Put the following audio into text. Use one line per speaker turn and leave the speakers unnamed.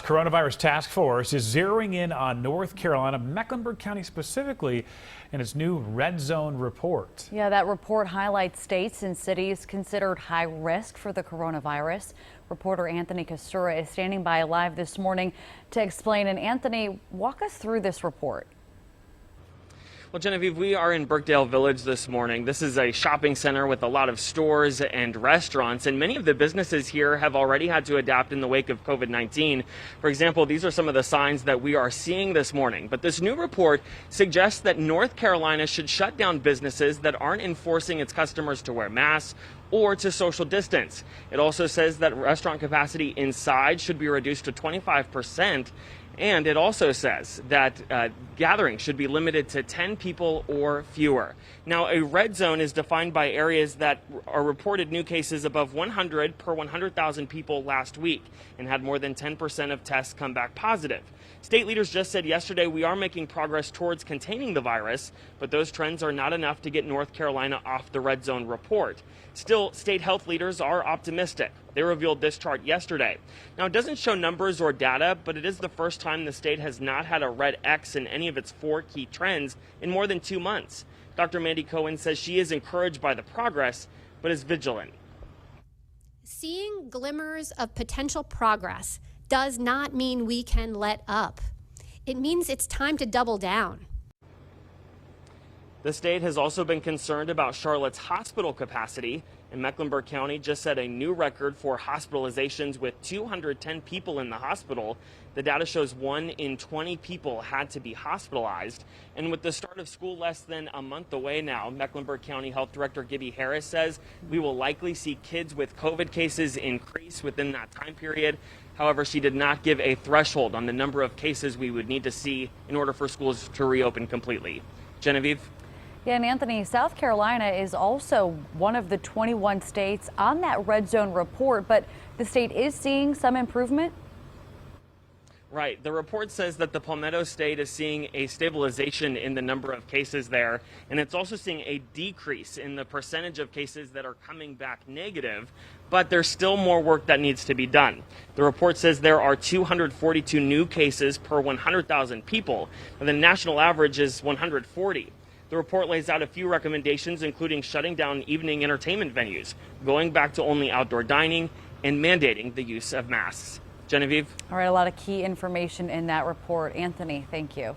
coronavirus task force is zeroing in on North Carolina, Mecklenburg County specifically, in its new red zone report.
Yeah, that report highlights states and cities considered high risk for the coronavirus. Reporter Anthony Castura is standing by live this morning to explain. And Anthony, walk us through this report.
Well, Genevieve, we are in Brookdale Village this morning. This is a shopping center with a lot of stores and restaurants, and many of the businesses here have already had to adapt in the wake of COVID-19. For example, these are some of the signs that we are seeing this morning. But this new report suggests that North Carolina should shut down businesses that aren't enforcing its customers to wear masks or to social distance. It also says that restaurant capacity inside should be reduced to 25%. And it also says that gatherings should be limited to 10 people or fewer. Now, a red zone is defined by areas that are reported new cases above 100 per 100,000 people last week and had more than 10% of tests come back positive. State leaders just said yesterday we are making progress towards containing the virus, but those trends are not enough to get North Carolina off the red zone report. Still, state health leaders are optimistic. They revealed this chart yesterday. Now, it doesn't show numbers or data, but it is the first time the state has not had a red X in any of its 4 key trends in more than 2 months. Dr. Mandy Cohen says she is encouraged by the progress, but is vigilant.
Seeing glimmers of potential progress does not mean we can let up. It means it's time to double down.
The state has also been concerned about Charlotte's hospital capacity, and Mecklenburg County just set a new record for hospitalizations with 210 people in the hospital. The data shows 1 in 20 people had to be hospitalized. And with the start of school less than a month away now, Mecklenburg County Health Director Gibby Harris says we will likely see kids with COVID cases increase within that time period. However, she did not give a threshold on the number of cases we would need to see in order for schools to reopen completely. Genevieve?
Yeah, and Anthony, South Carolina is also one of the 21 states on that red zone report, but the state is seeing some improvement.
Right. The report says that the Palmetto State is seeing a stabilization in the number of cases there, and it's also seeing a decrease in the percentage of cases that are coming back negative, but there's still more work that needs to be done. The report says there are 242 new cases per 100,000 people, and the national average is 140. The report lays out a few recommendations, including shutting down evening entertainment venues, going back to only outdoor dining, and mandating the use of masks. Genevieve?
All right, a lot of key information in that report. Anthony, thank you.